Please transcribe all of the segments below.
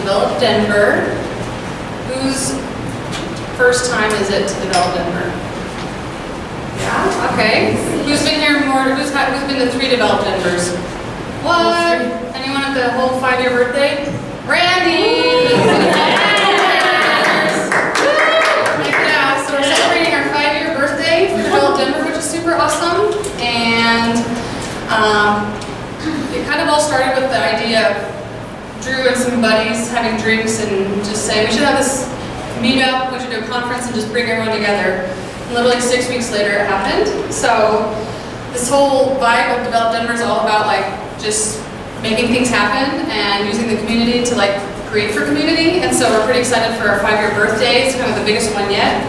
develop Denver. Whose first time is it to develop Denver? Yeah, okay. Who's been here more, who's been to 3 developed Denvers? What? Anyone at the whole 5-year birthday? Randy! Yeah, so we're celebrating our 5-year birthday for developed Denver, which is super awesome. And it kind of all started with the idea of Drew and some buddies having drinks and just saying we should have this meetup, we should do a conference and just bring everyone together. And literally 6 weeks later it happened. So this whole vibe of Develop Denver is all about like just making things happen and using the community to like create for community. And so we're pretty excited for our 5-year birthday. It's kind of the biggest one yet.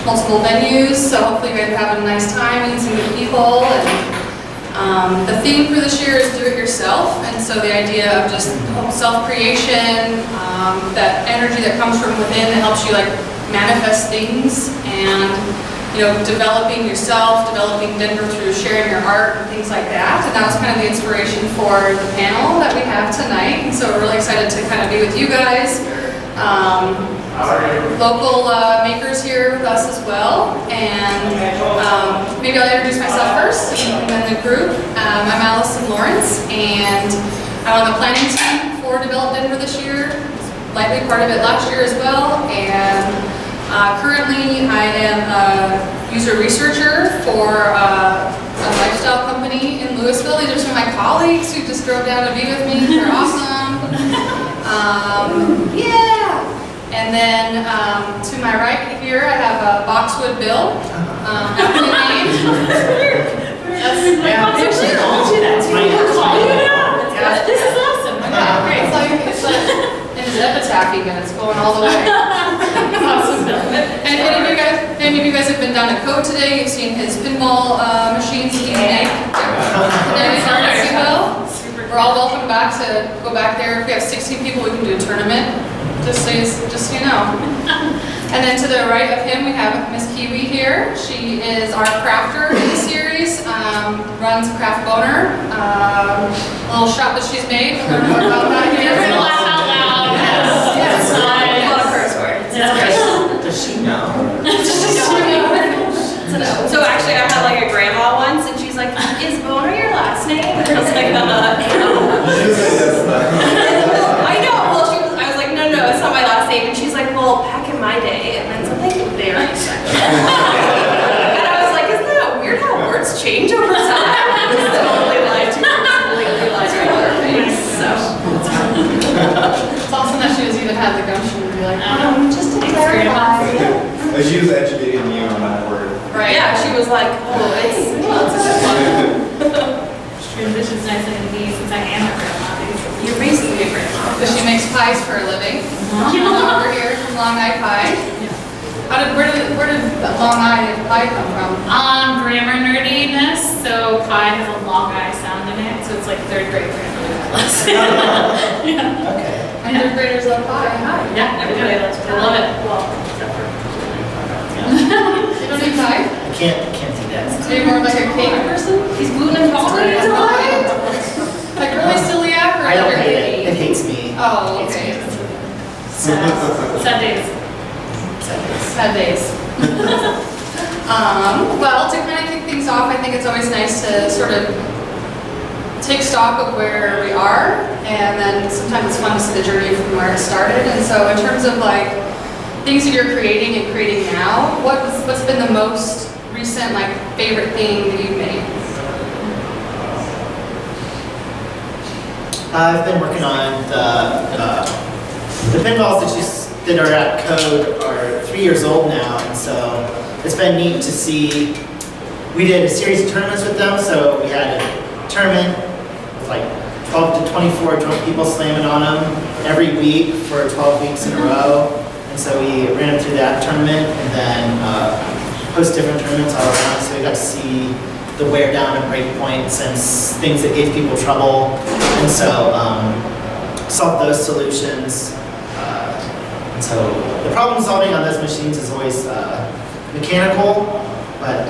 Multiple venues, so hopefully you guys are having a nice time, meeting some good people. And the theme for this year is do it yourself, and so the idea of just self-creation, that energy that comes from within that helps you like manifest things, and developing yourself, developing Denver through sharing your art and things like that. And that was kind of the inspiration for the panel that we have tonight. So we're really excited to kind of be with you guys. Local makers here with us as well, and maybe I'll introduce myself first and then the group. I'm Alison Lawrence, and I'm on the planning team for Develop Denver this year, likely part of it last year as well, and currently I am a user researcher for a lifestyle company in Louisville. These are some of my colleagues who just drove down to be with me. They're awesome. Yeah. And then to my right here, I have Boxwood Bill, aptly named. This is awesome. It's like in his epitaph even. It's going all the way. Awesome. And if any of you guys have been down to Code today, you've seen his pinball machines that he make. We're all welcome back to go back there. If we have 16 people, we can do a tournament. Just so you know. And then to the right of him, we have Miss Kiwi here. She is our crafter in the series, runs Craft Boner, a little shop that she's made. We'll learn more about that here. Laugh out loud. Yes. A lot of curse words. Does she know? So actually, I had like a grandma once, and she's like, "Is Boner your last name?" And I was like, I know. Well, I was like, no, it's not my last name. And she's like, well, back in my day, and then something very sexual. And I was like, isn't that weird how words change over time? Totally lied to her. Completely lied to her face. So it's awesome that she has even had the gumption to be like, just to clarify. She was educating you on that word. Right. yeah, she was like, oh, it's a good one. Transitions nicely into me since I am a grandma. You're basically a grandma. So she makes pies for a living. Over here from Long Eye Pie. Where did Long Eye Pie come from? Grammar nerdiness. So pie has a long I sound in it, so it's like 3rd grade grammar class. Yeah. Okay. And 3rd graders love pie. Hi. Yeah, everybody loves pie. I love it. Well, except for You don't eat pie? I can't do that. So you're more like a cake person? he's gluten intolerant. Like really celiac or I don't like hate a it. It hates me. Oh, okay. Sundays. Sad days. Well, to kind of kick things off, I think it's always nice to sort of take stock of where we are, and then sometimes it's fun to see the journey from where it started. And so in terms of like things that you're creating and creating now, what's been the most recent like favorite thing that you've made? I've been working on the pinballs that are at Code are 3 years old now, and so it's been neat to see. We did a series of tournaments with them, so we had a tournament with like 12 to 24 drunk people slamming on them every week for 12 weeks in a row, and so we ran them through that tournament, and then host different tournaments all around, so we got to see the wear down and break points and things that gave people trouble, and so solve those solutions. And so the problem solving on those machines is always mechanical, but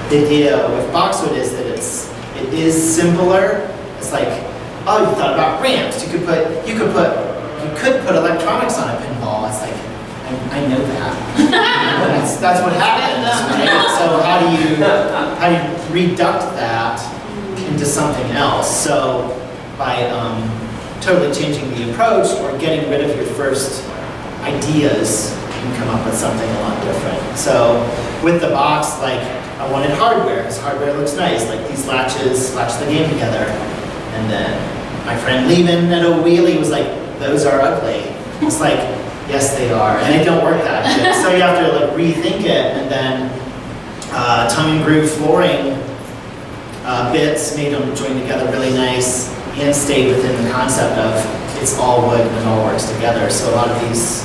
the idea with Boxwood is that it is simpler. It's like, oh, you thought about ramps. You could put you could put electronics on a pinball. It's like, I know that. that's what happens, right? So how do you reduct that into something else? So by totally changing the approach or getting rid of your first ideas, you can come up with something a lot different. So with the box, like I wanted hardware, because hardware looks nice. Like these latches latch the game together. And then my friend Lehman at O'Wheelie was like, those are ugly. It's like, yes they are, and they don't work that good. So you have to like rethink it. And then tongue and groove flooring bits made them join together really nice and stayed within the concept of it's all wood and it all works together. So a lot of these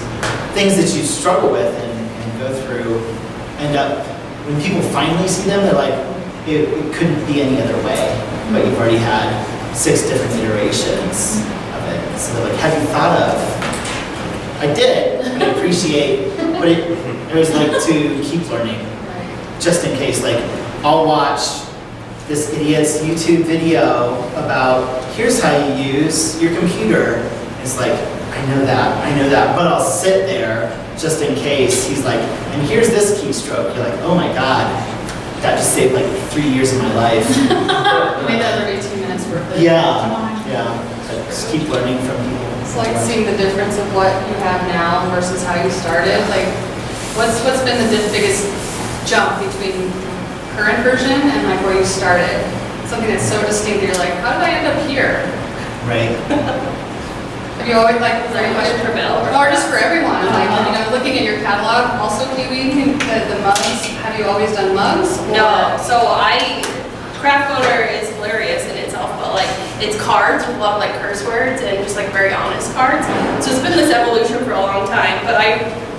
things that you struggle with and go through end up, when people finally see them, they're like, it couldn't be any other way. But you've already had 6 different iterations of it. So they're like, have you thought of? I did, and I appreciate, but I always like to keep learning, just in case. Like, I'll watch this idiot's YouTube video about, here's how you use your computer. It's like, I know that, but I'll sit there just in case. He's like, and here's this keystroke. You're like, oh my God, that just saved like 3 years of my life. You made that every 18 minutes worth of it. Yeah. Just keep learning from people. It's like seeing the difference of what you have now versus how you started. Like, what's been the biggest jump between current version and like where you started? Something that's so distinct that you're like, how did I end up here? Right. Have you always like, Is that a question for Bill? or just for everyone? Like, you know, looking at your catalog, also viewing the mugs. Have you always done mugs? No, so Craft Owner is hilarious in itself, but like it's cards with a lot of like curse words and just like very honest cards. So it's been this evolution for a long time. But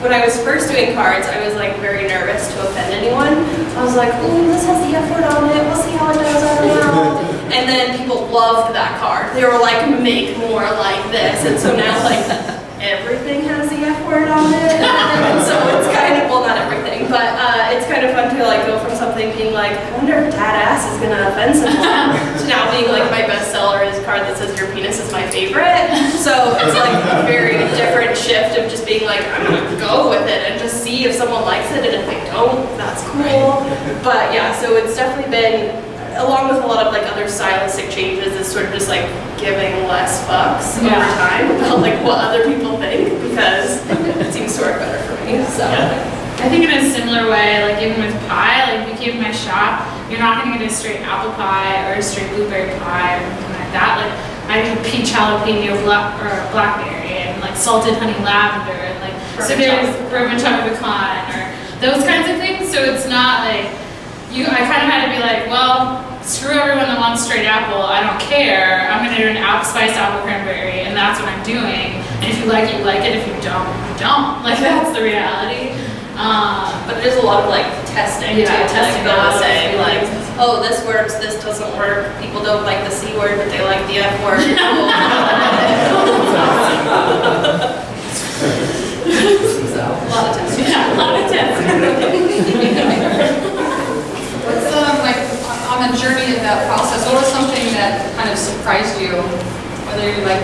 when I was first doing cards, I was like very nervous to offend anyone. I was like, oh, this has the F word on it. We'll see how it does. I don't know. And then people loved that card. They were like, make more like this. And so now like everything has the F word on it. And so it's kind of, well, not everything, but it's kind of fun to like go from something being like, I wonder if dad ass is gonna offend someone, to now being like my bestseller is a card that says your penis is my favorite. So it's like a very different shift of just being like, I'm gonna go with it and just see if someone likes it, and if they don't, that's cool. But yeah, so it's definitely been, along with a lot of like other stylistic changes, is sort of just like giving less fucks over time about like what other people think, because it seems to work better for me. So I think in a similar way, like even with pie, like if you came to my shop, you're not gonna get a straight apple pie or a straight blueberry pie or anything like that. Like I do peach jalapeno or blackberry and like salted honey lavender and like bourbon chocolate pecan or those kinds of things. So it's not like I kind of had to be like, well, screw everyone that wants straight apple. I don't care. I'm gonna do an spiced apple cranberry, and that's what I'm doing. And if you like it, you like it. If you don't, you don't. Like that's the reality. but there's a lot of like testing too, testing like out, saying like, oh, this works, this doesn't work. People don't like the C word, but they like the F word. A lot of testing. Yeah, a lot of testing. What's like on the journey of that process? What was something that kind of surprised you? Whether you like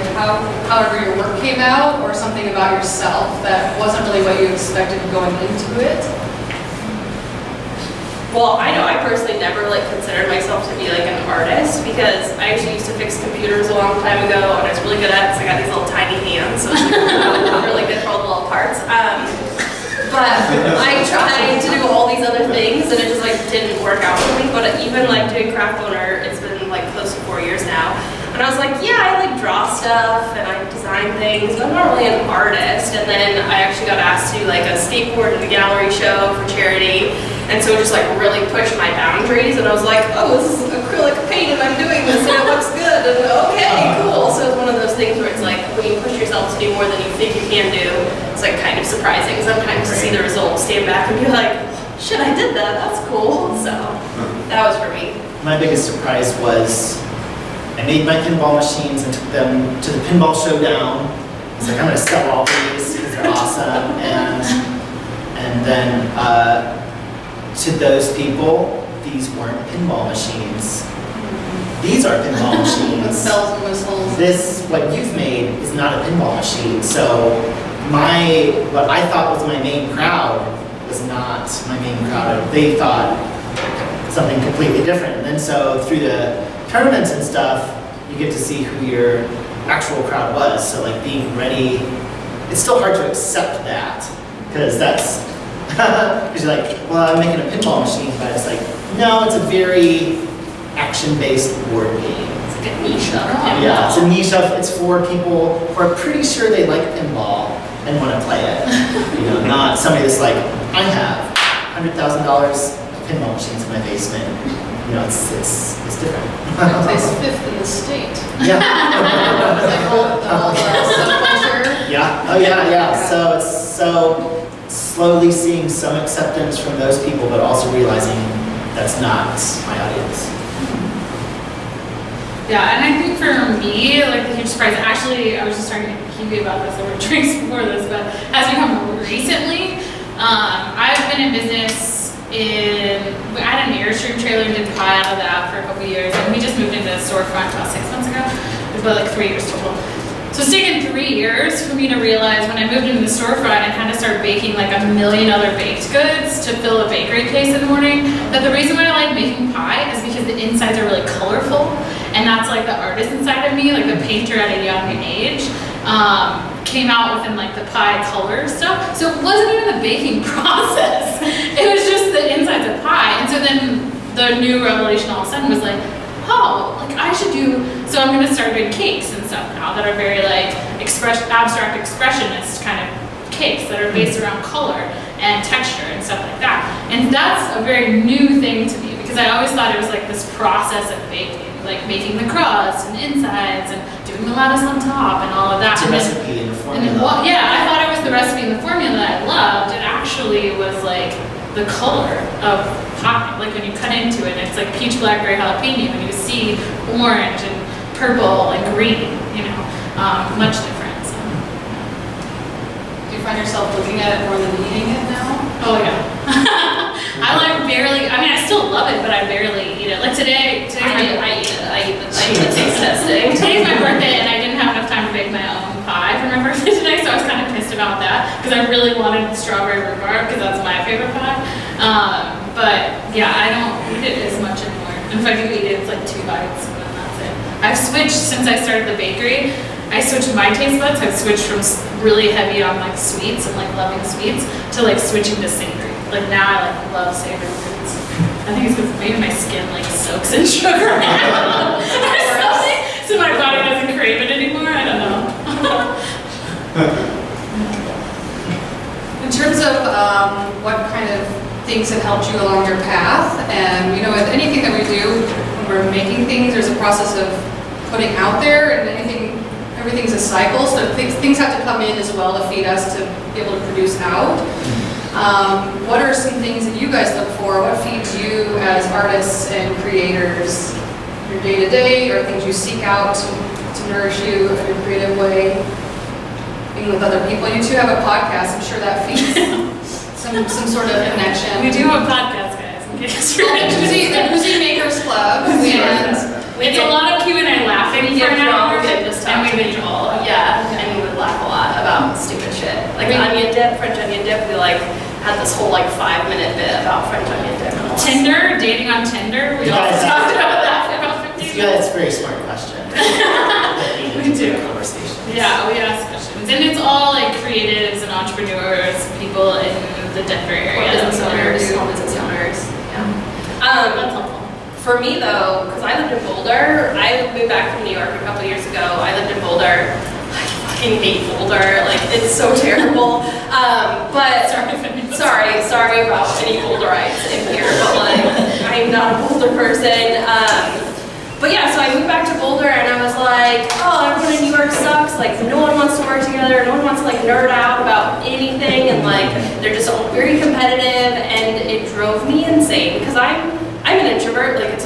however your work came out, or something about yourself that wasn't really what you expected going into it. Well, I know I personally never like considered myself to be like an artist, because I actually used to fix computers a long time ago, and I was really good at it because I got these little tiny hands, so I'm really good for all the little parts. But I tried to do all these other things, and it just like didn't work out for me. But even like doing Craft Owner, it's been like close to 4 years now. And I was like, yeah, I like draw stuff and I design things, but I'm not really an artist. And then I actually got asked to do like a skateboard at a gallery show for charity. And so it just like really pushed my boundaries. And I was like, oh, this is acrylic paint and I'm doing this and it looks good. And okay, cool. So it's one of those things where it's like when you push yourself to do more than you think you can do, it's like kind of surprising sometimes to see the results, stand back and be like, shit, I did that. That's cool. So that was for me. My biggest surprise was I made my pinball machines and took them to the Pinball Showdown. I was like, I'm going to sell all these because they're awesome. And then to those people, these weren't pinball machines. these are pinball machines. With bells and whistles. This, what you've made, is not a pinball machine. So what I thought was my main crowd was not my main crowd. They thought something completely different. And then so through the tournaments and stuff, you get to see who your actual crowd was. So like being ready, it's still hard to accept that because that's, because you're like, well, I'm making a pinball machine, but it's like, no, it's a very action-based board game. It's like a niche of Yeah, it's a niche of, it's for people who are pretty sure they like pinball and want to play it. You know, not somebody that's like, I have $100,000 of pinball machines in my basement. You know, it's different. It plays fifth in the state. Yeah. Like all subculture. Yeah. Oh yeah. So it's so slowly seeing some acceptance from those people, but also realizing that's not my audience. Yeah, and I think for me, like the huge surprise, actually, I was just talking to Kiwi about this over drinks before this, but has become recently. I've been in business I had an Airstream trailer and did pie out of that for a couple years, and we just moved into a storefront about 6 months ago. It was about like 3 years total. So it's taken 3 years for me to realize when I moved into the storefront and had to start baking like a million other baked goods to fill a bakery case in the morning, that the reason why I like making pie is because the insides are really colorful, and that's like the artist inside of me, like the painter at a young age, came out within like the pie color stuff. So it wasn't even the baking process. It was just the insides of pie. And so then the new revelation all of a sudden was like, oh, like I should do, so I'm gonna start doing cakes and stuff now that are very like abstract expressionist kind of cakes that are based around color and texture and stuff like that. And that's a very new thing to me because I always thought it was like this process of baking, like making the crust and insides and doing the lattice on top and all of that. It's a recipe and a formula. Yeah, I thought it was the recipe and the formula that I loved. It actually was like the color of pie, like when you cut into it, it's like peach, blackberry, jalapeno, and you see orange and purple and green, you know, much different. So. Do you find yourself looking at it more than eating it now? Oh yeah. I like barely, I mean I still love it, but I barely eat it. Like today's I eat the taste testing. Today's my birthday and I didn't have enough time to make my own pie for my birthday today, so I was kind of pissed about that because I really wanted strawberry rhubarb because that's my favorite pie. But yeah, I don't eat it as much anymore. And if I do eat it, it's like 2 bites and then that's it. I've switched since I started the bakery. I switched my taste buds. I've switched from really heavy on like sweets and like loving sweets to like switching to savory. Like now I like love savory foods. I think it's because maybe my skin like soaks in sugar now or something, so my body doesn't crave it anymore. I don't know. In terms of what kind of things have helped you along your path, and you know, with anything that we do, when we're making things, there's a process of putting out there, and everything's a cycle, so things have to come in as well to feed us to be able to produce out. What are some things that you guys look for? What feeds you as artists and creators? Your day-to-day, or things you seek out to nourish you in a creative way? Being with other people. You two have a podcast, I'm sure that feeds some sort of connection. We do have a podcast, guys. In case you're interested. The Boozy Makers Club, and It's a lot of Q&A laughing for an hour, and we binge all of it. Yeah, and we would laugh a lot about stupid shit. Like onion dip, French onion dip, we like had this whole like 5-minute bit about French onion dip. And all that. Tinder, dating on Tinder, we You also guys talked about that for about 15 Yeah, minutes. it's a very smart question. We do. Conversation. Yeah, we ask questions. And it's all like creatives and entrepreneurs, people in the Denver area. Small business owners. Yeah. That's helpful. For me though, because I lived in Boulder, I moved back from New York a couple years ago. I lived in Boulder. I fucking hate Boulder. Like it's so terrible. But sorry about any Boulderites in here, but like I'm not a Boulder person. But yeah, so I moved back to Boulder and I was like, oh, everyone in New York sucks. Like no one wants to work together. No one wants to like nerd out about anything, and like they're just all very competitive, and it drove me insane because I'm an introvert. Like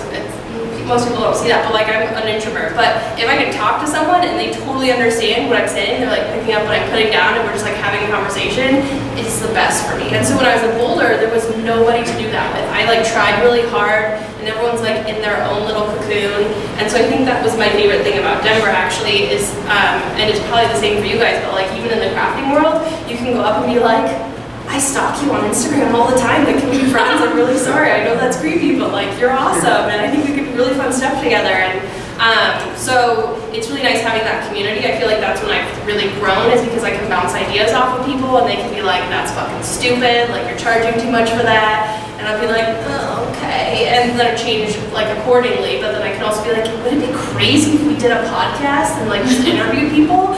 most people don't see that, but like I'm an introvert. But if I can talk to someone and they totally understand what I'm saying, they're like picking up what I'm putting down, and we're just like having a conversation, it's the best for me. And so when I was in Boulder, there was nobody to do that with. I like tried really hard, and everyone's like in their own little cocoon. And so I think that was my favorite thing about Denver actually is, and it's probably the same for you guys, but like even in the crafting world, you can go up and be like, I stalk you on Instagram all the time, like can we be friends? I'm really sorry, I know that's creepy, but like you're awesome, and I think we could do really fun stuff together. And so it's really nice having that community. I feel like that's when I've really grown, is because I can bounce ideas off of people and they can be like, that's fucking stupid, like you're charging too much for that. And I'll be like, oh, okay. And then I change like accordingly, but then I can also be like, would it be crazy if we did a podcast and like just interview people?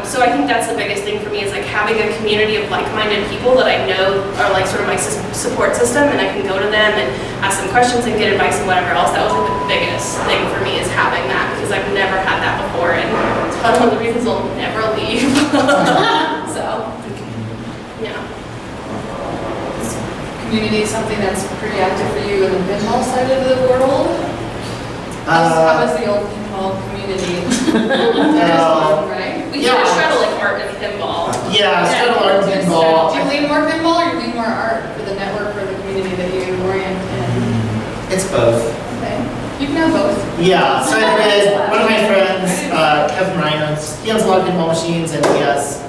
So I think that's the biggest thing for me, is like having a community of like-minded people that I know are like sort of my support system, and I can go to them and ask them questions and get advice and whatever else. That was like the biggest thing for me, is having that, because I've never had that before, and it's one of the reasons I'll never leave. So, yeah. Community is something that's pretty active for you in the pinball side of the world. How is the old pinball community? Right? We kind of straddle like art and pinball. Yeah, straddle art and pinball. Do you lean more pinball or do you lean more art for the network or the community that you orient in? It's both. Okay. You can have both. Yeah, so I did, one of my friends, Kevin Ryan, he owns a lot of pinball machines and he has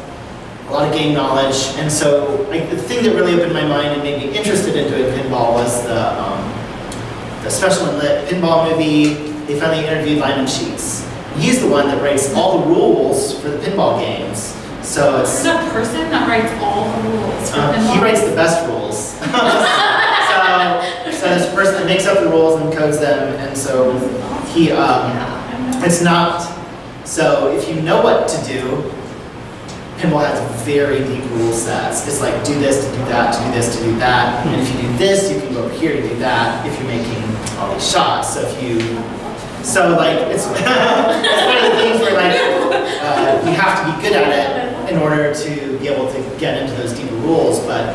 a lot of game knowledge. And so like, the thing that really opened my mind and made me interested in doing pinball was the Special and Lit pinball movie. They finally interviewed Lyman Sheets. He's the one that writes all the rules for the pinball games. So it's There's a person that writes all the rules for pinball. he writes the best rules. so there's a person that makes up the rules and codes them, and so he it's not, so if you know what to do, pinball has very deep rule sets. It's like do this to do that, to do this to do that, and if you do this, you can go over here to do that if you're making all these shots. So like it's, it's one of the things where like you have to be good at it in order to be able to get into those deeper rules. But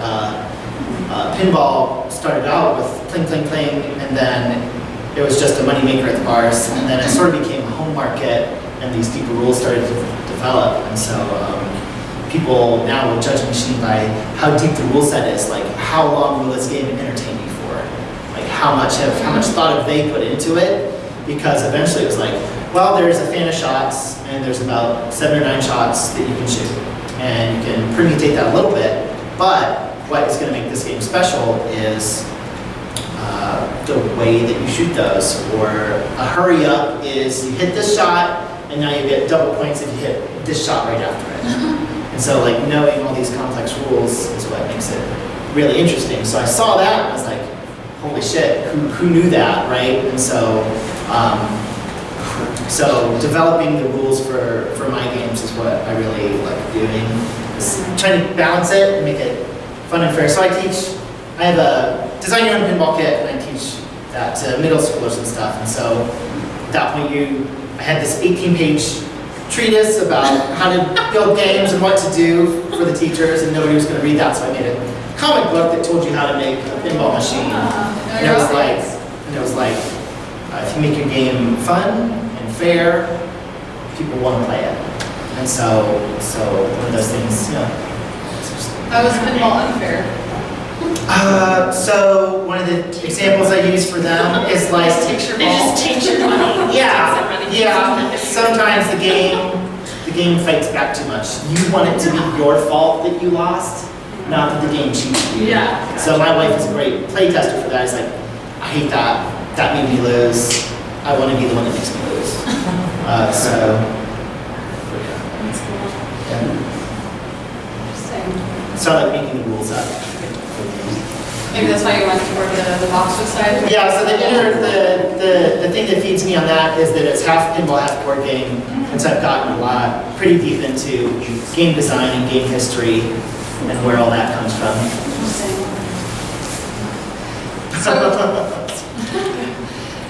pinball started out with cling, cling, cling, and then it was just a moneymaker at the bars, and then it sort of became a home market, and these deeper rules started to develop. And so people now will judge a machine by how deep the rule set is, like how long will this game entertain you for, like how much thought have they put into it. Because eventually it was like, well, there's a fan of shots, and there's about 7 or 9 shots that you can shoot. And you can permutate that a little bit, but what is going to make this game special is the way that you shoot those. Or a hurry up is you hit this shot, and now you get double points if you hit this shot right after it. And so like knowing all these complex rules is what makes it really interesting. So I saw that, and I was like, holy shit, who knew that, right? And so so developing the rules for my games is what I really like doing. Is trying to balance it and make it fun and fair. So I have a design your own pinball kit, and I teach that to middle schoolers and stuff. And so at that point I had this 18-page treatise about how to build games and what to do for the teachers, and nobody was going to read that, so I made a comic book that told you how to make a pinball machine. And it was like, if you make your game fun and fair, people want to play it. And so one of those things, you know. How was pinball unfair? So one of the examples I use for them is like, They just take your money. yeah. Sometimes the game fights back too much. You want it to be your fault that you lost, not that the game cheated you. Yeah. So my wife is a great play tester for that. It's like, I hate that. That made me lose. I want to be the one that makes me lose. Interesting. So I like making the rules up. Maybe that's why you went toward the Boxwood side? Yeah, so the thing that feeds me on that is that it's half pinball, half board game. And so I've gotten pretty deep into game design and game history and where all that comes from. So,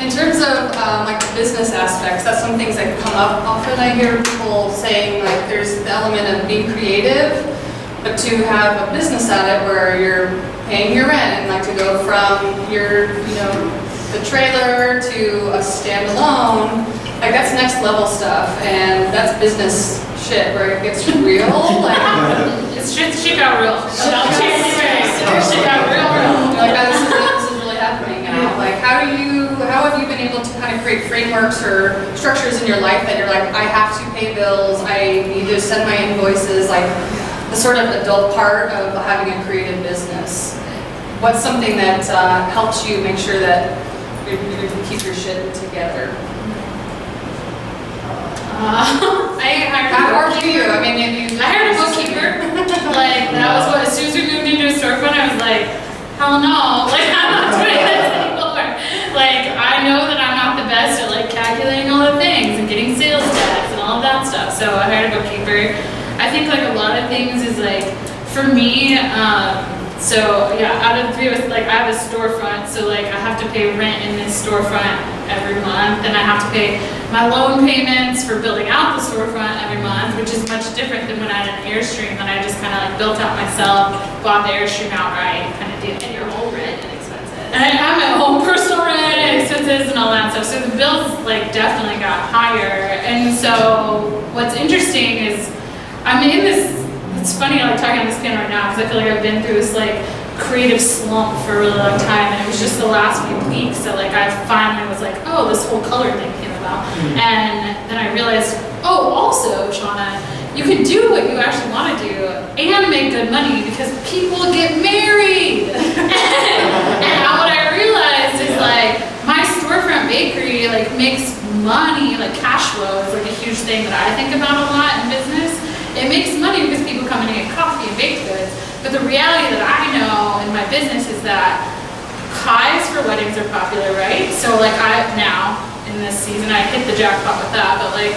in terms of like the business aspects, that's some things that come up often. I hear people saying like there's the element of being creative, but to have a business at it where you're paying your rent and like to go from your the trailer to a standalone, like that's next level stuff, and that's business shit where it gets real. Like, Shit got real. Shit got real. you're like, oh, this is really happening now. Like, how have you been able to kind of create frameworks or structures in your life that you're like, I have to pay bills, I need to send my invoices, like the sort of adult part of having a creative business? What's something that helps you make sure that you keep your shit together? I How are you? I mean, I hired a bookkeeper. Like, that was what, as soon as we moved into a storefront, I was like, hell no. Like, I'm not doing this anymore. Like, I know that I'm not the best at, like, calculating all the things and getting sales tax and all of that stuff. So I hired a bookkeeper. I think, like, a lot of things is, like, for me, so yeah, out of the three of us, like, I have a storefront, so, like, I have to pay rent in this storefront every month, and I have to pay my loan payments for building out the storefront every month, which is much different than when I had an Airstream that I just kind of like built out myself, bought the Airstream outright kind of deal. And your whole rent and expenses. And I have my own personal rent and expenses and all that stuff, so the bills like definitely got higher. And so what's interesting is I'm in this, it's funny like talking on this panel right now because I feel like I've been through this like creative slump for a really long time, and it was just the last few weeks that like I finally was like, oh, this whole color thing came about. And then I realized, oh, also, Shauna, you can do what you actually want to do and make good money because people get married. And what I realized is like my storefront bakery like makes money, like cash flow is like a huge thing that I think about a lot in business. It makes money because people come in and get coffee and baked goods. But the reality that I know in my business is that pies for weddings are popular, right? So like now in this season, I hit the jackpot with that. But like,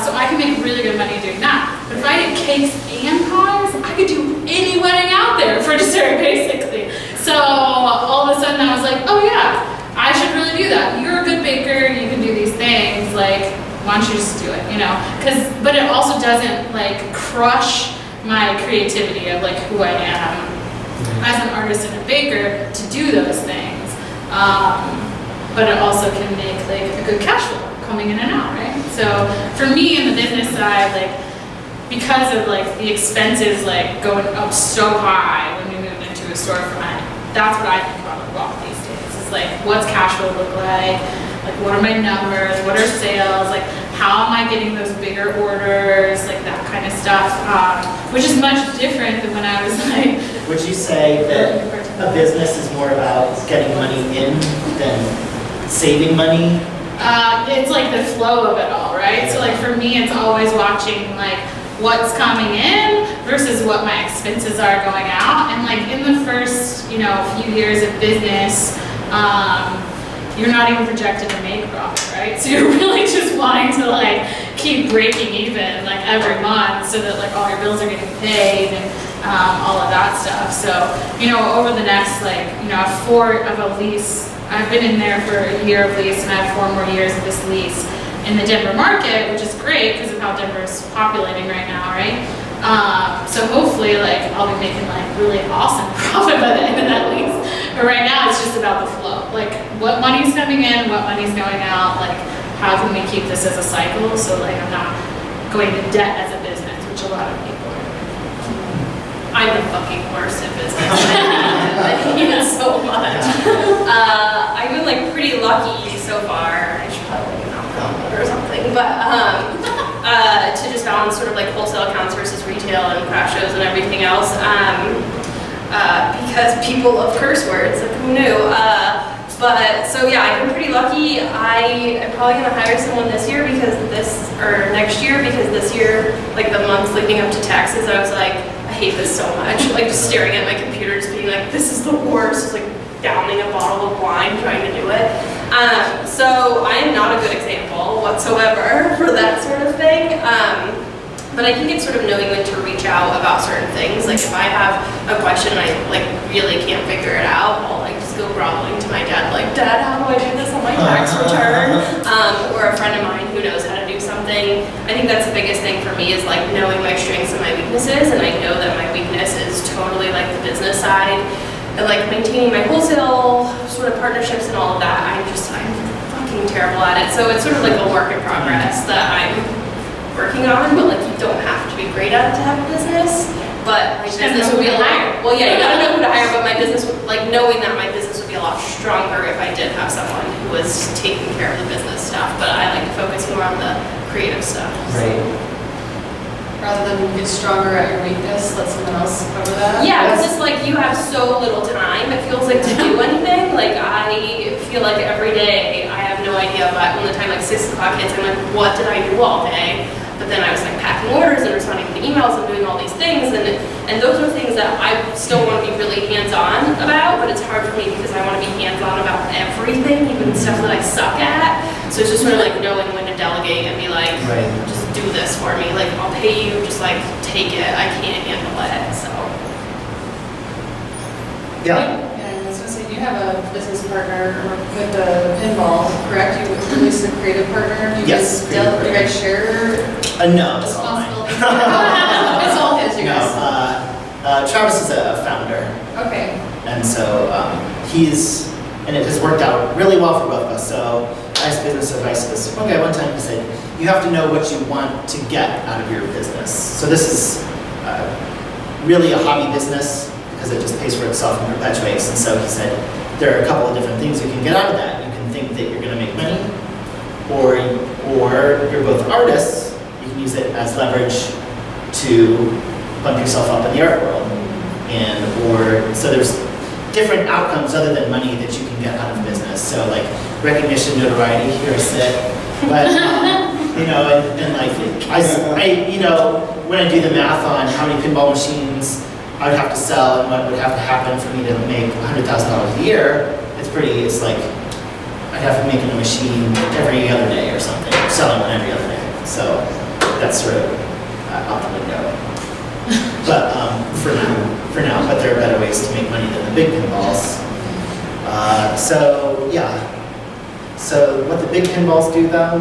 so I can make really good money doing that. But if I did cakes and pies, I could do any wedding out there for dessert, basically. So all of a sudden, I was like, oh yeah, I should really do that. You're a good baker. You can do these things. Like, why don't you just do it? You know? But it also doesn't like crush my creativity of like who I am as an artist and a baker to do those things. But it also can make like a good cash flow coming in and out, right? So for me in the business side, like because of like the expenses like going up so high when we moved into a storefront, that's what I think about a lot these days. It's like what's cash flow look like what are my numbers, what are sales, like how am I getting those bigger orders, like that kind of stuff, which is much different than when I was like. Would you say that a business is more about getting money in than saving money? It's like the flow of it all, right? So like for me, it's always watching like what's coming in versus what my expenses are going out. And like in the first, few years of business, you're not even projected to make profit, right? So you're really just wanting to like keep breaking even like every month so that like all your bills are getting paid and all of that stuff. So, over the next like, I have a lease. I've been in there for a year of lease and I have 4 more years of this lease in the Denver market, which is great because of how Denver's populating right now, right? So hopefully like I'll be making like really awesome profit by the end of that lease. But right now it's just about the flow. Like what money's coming in, what money's going out, like how can we keep this as a cycle so like I'm not going to debt as a business, which a lot of people are. I'm the fucking worst at business. I hate it so much. I've been like pretty lucky so far. I should probably make an alcohol or something, but to just balance sort of like wholesale accounts versus retail and craft shows and everything else. Because people love curse words, like who knew? But so yeah, I've been pretty lucky. I am probably gonna hire someone this year or next year because this year, like the months leading up to taxes, I was like, I hate this so much. Like just staring at my computer, just being like, this is the worst. Just like downing a bottle of wine trying to do it. So I am not a good example whatsoever for that sort of thing. But I think it's sort of knowing when to reach out about certain things. Like if I have a question and I like really can't figure it out, I'll like just go groveling to my dad, like, Dad, how do I do this on my tax return? Or a friend of mine who knows how to do something. I think that's the biggest thing for me is like knowing my strengths and my weaknesses. And I know that my weakness is totally like the business side. and like maintaining my wholesale sort of partnerships and all of that, I'm fucking terrible at it. So it's sort of like a work in progress that I'm working on, but like you don't have to be great at it to have a business. But my business would be a lot, well, yeah, you gotta know who to hire, but my business, like knowing that my business would be a lot stronger if I did have someone who was taking care of the business stuff, but I like to focus more on the creative stuff. Right. Rather than get stronger at your weakness, let someone else cover that. Yeah, because it's like you have so little time, it feels like to do anything. Like I feel like every day I have no idea, but when the time like 6 o'clock hits, I'm like, what did I do all day? But then I was like packing orders and responding to emails and doing all these things, and those are things that I still want to be really hands-on about, but it's hard for me because I want to be hands-on about everything, even stuff that I suck at. So it's just sort of like knowing when to delegate and be like, Right. just do this for me. Like I'll pay you, just like take it. I can't handle it. So Yeah. Yeah, I was gonna say, you have a business partner with the pinball, correct? You released a creative partner? Do you Yes, guys creative you guys share No, it's all mine. responsibilities? It's all his, you No, guys. Travis is a founder, Okay. and so and it has worked out really well for both of us. So nice business advice was, one guy one time he said, you have to know what you want to get out of your business. So this is really a hobby business because it just pays for itself and perpetuates. And so he said, there are a couple of different things you can get out of that. You can think that you're going to make money, or you're both artists. You can use it as leverage to bump yourself up in the art world. So there's different outcomes other than money that you can get out of business. So like recognition, notoriety, here I sit. But, and like, when I do the math on how many pinball machines I would have to sell and what would have to happen for me to make $100,000 a year, it's like, I'd have to make a machine every other day or something, or selling one every other day. So that's sort of out the window. But for now, but there are better ways to make money than the big pinballs. So what the big pinballs do though,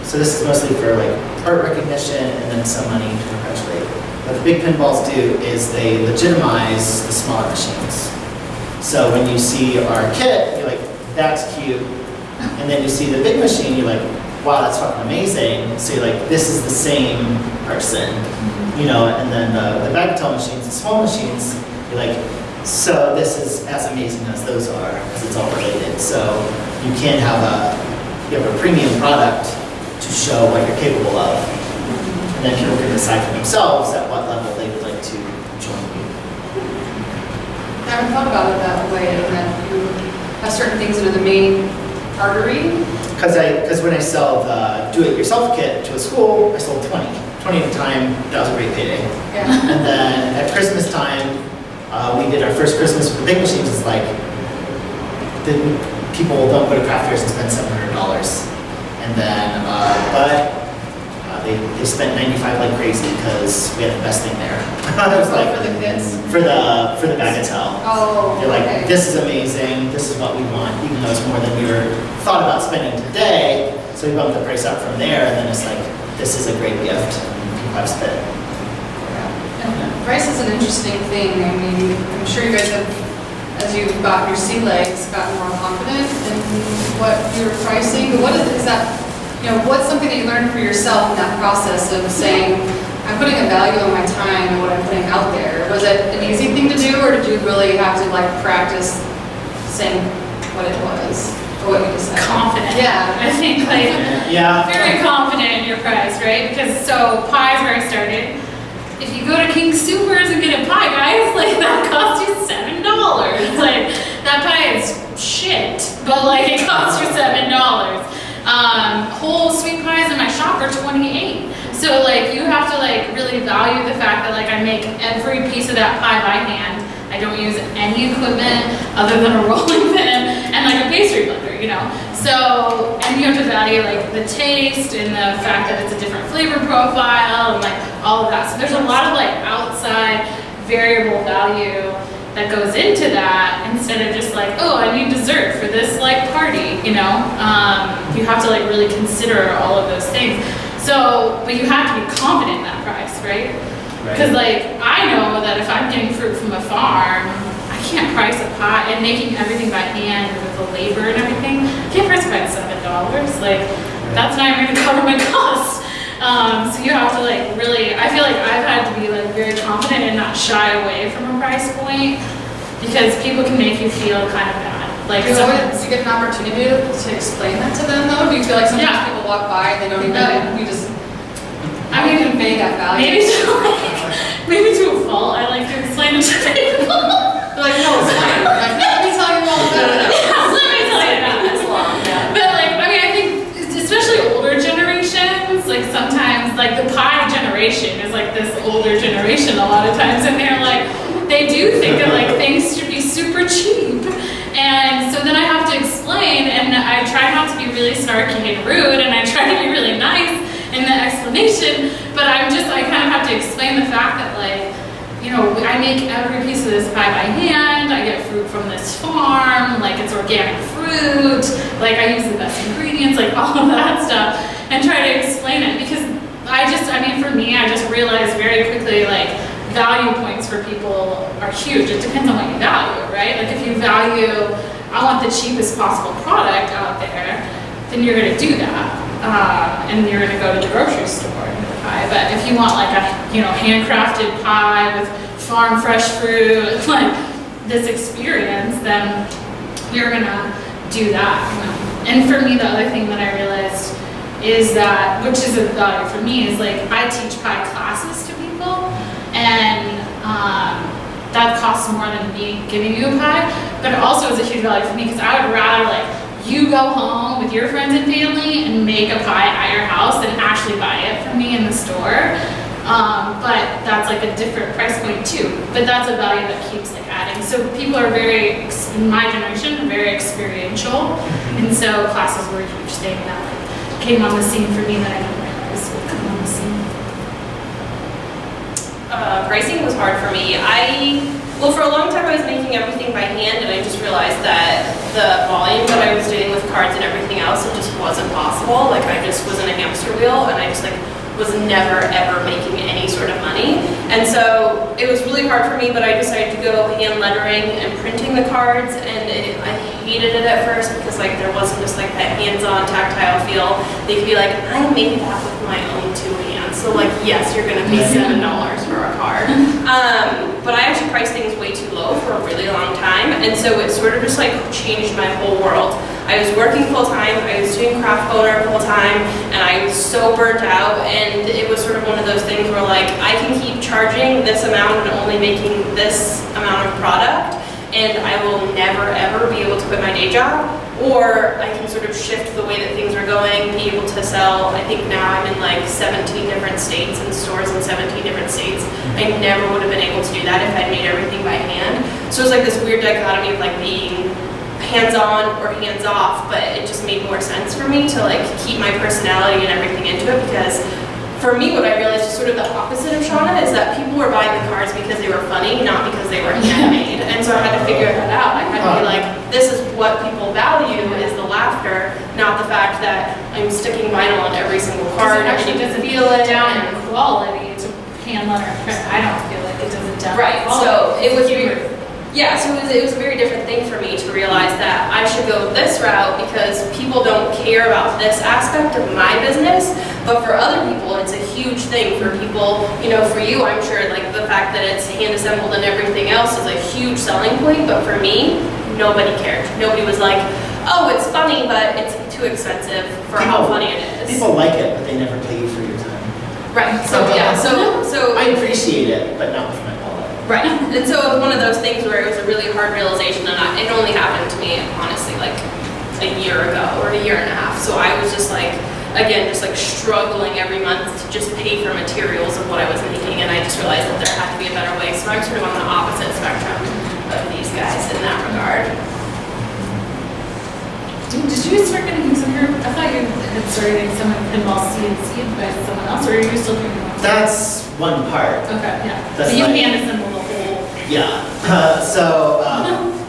so this is mostly for like art recognition and then some money to perpetuate. What the big pinballs do is they legitimize the smaller machines. So when you see our kit, you're like, that's cute. And then you see the big machine, you're like, wow, that's fucking amazing. So you're like, this is the same person. And then the bagatelle machines, the small machines, you're like, so this is as amazing as those are, because it's all related. So you can have a premium product to show what you're capable of. And then people can decide for themselves at what level they would like to join you. I haven't thought about it that way, that you have certain things that are the main artery. Because when I sell the do-it-yourself kit to a school, I sold 20 at a time. That was a great payday. Yeah. And then at Christmas time, we did our first Christmas with the big machines. It's like, people don't go to craft fairs and spend $700. And then, they spent $95 like crazy because we had the best thing there. It was like For the kids? for the bagatelle. Oh, You're like, okay. this is amazing. This is what we want, even though it's more than we were thought about spending today. So we bumped the price up from there, and then it's like, this is a great gift. People have spent. And price is an interesting thing. I mean, I'm sure you guys have, as you've gotten your sea legs, gotten more confident in what you're pricing. What is that, what's something that you learned for yourself in that process of saying, I'm putting a value on my time and what I'm putting out there? Was it an easy thing to do, or did you really have to like practice saying what it was, or what you decided? Confident. Yeah. I think like Yeah. very confident in your price, right? Because so pie's where I started. If you go to King Supers and get a pie, guys, like that costs you $7. Like that pie is shit, but like it costs you $7. Whole sweet pies in my shop are $28. So like you have to like really value the fact that like I make every piece of that pie by hand. I don't use any equipment other than a rolling pin and like a pastry blender, So, and you have to value like the taste and the fact that it's a different flavor profile and like all of that. So there's a lot of like outside variable value that goes into that instead of just like, oh, I need dessert for this like party, You have to like really consider all of those things. So, but you have to be confident in that price, right? Because like I know that if I'm getting fruit from a farm, I can't price a pie, and making everything by hand with the labor and everything, you can't price a pie at $7. Like, that's not even gonna cover my costs. So you have to like really, I feel like I've had to be like very confident and not shy away from a price point, because people can make you feel kind of bad. Like, Do you get an opportunity to explain that to them though? Do you feel like sometimes people walk by and they don't even, you just, I mean, convey that value? maybe to a fault, I like to explain it to people. They're like, no, it's fine. Like, let me tell you all about it. Let me tell you that. This long, yeah. But like, I mean, I think especially older generations, like sometimes like the pie generation is like this older generation a lot of times, and they're like, they do think that like things should be super cheap. And so then I have to explain, and I try not to be really snarky and rude, and I try to be really nice in the explanation, but I kind of have to explain the fact that like, you know, I make every piece of this pie by hand, I get fruit from this farm, like it's organic fruit, like I use the best ingredients, like all of that stuff, and try to explain it, because for me, I just realized very quickly, like, value points for people are huge. It depends on what you value, right? Like if you value, I want the cheapest possible product out there, then you're gonna do that. And you're gonna go to the grocery store and get a pie. But if you want like a, you know, handcrafted pie with farm fresh fruit, like this experience, then you're gonna do that. And for me, the other thing that I realized is that, which is a value for me, is like I teach pie classes to people, and that costs more than me giving you a pie, but it also is a huge value for me, because I would rather like you go home with your friends and family and make a pie at your house than actually buy it from me in the store. But that's like a different price point too, but that's a value that keeps like adding. So people are very, in my generation, very experiential, and so classes were a huge thing that like came on the scene for me that I didn't realize would come on the scene. Pricing was hard for me. Well, for a long time I was making everything by hand, and I just realized that the volume that I was doing with cards and everything else, it just wasn't possible. Like I just was in a hamster wheel, and I just like was never ever making any sort of money. And so it was really hard for me, but I decided to go hand lettering and printing the cards, and I hated it at first because like there wasn't just like that hands-on tactile feel. They could be like, I made that with my own two hands. So like, yes, you're gonna pay $7 for a card. But I actually priced things way too low for a really long time, and so it sort of just like changed my whole world. I was working full-time, I was doing craft boner full-time, and I was so burnt out, and it was sort of one of those things where like, I can keep charging this amount and only making this amount of product, and I will never ever be able to quit my day job, or I can sort of shift the way that things are going, be able to sell. I think now I'm in like 17 different states and stores in 17 different states. I never would have been able to do that if I'd made everything by hand. So it was like this weird dichotomy of like being hands-on or hands-off, but it just made more sense for me to like keep my personality and everything into it, because for me, what I realized was sort of the opposite of Shauna, is that people were buying the cards because they were funny, not because they were handmade. And so I had to figure that out. I had to be like, this is what people value, is the laughter, not the fact that I'm sticking vinyl on every single card. It actually doesn't feel it down in quality to hand letter print. I don't feel like it does it down. Right. So it was weird. Yeah, so it was a very different thing for me to realize that I should go this route because people don't care about this aspect of my business, but for other people it's a huge thing. For people, you know, for you I'm sure like the fact that it's hand assembled and everything else is a huge selling point, but for me, nobody cared. Nobody was like, oh, it's funny, but it's too expensive for how funny it is. People like it, but they never pay you for your time. Right, so yeah, so I appreciate it, but not for my wallet. Right, and so it was one of those things where it was a really hard realization, and it only happened to me, honestly, like a year ago or a year and a half. So I was just like, again, just like struggling every month to just pay for materials of what I was making, and I just realized that there had to be a better way. So I'm sort of on the opposite spectrum of these guys in that regard. Did you start getting some of your, I thought you had started getting some of Pinball CNC by someone else, or are you still doing it? That's one part. Okay, yeah. That's So you like- hand assemble the whole. Yeah.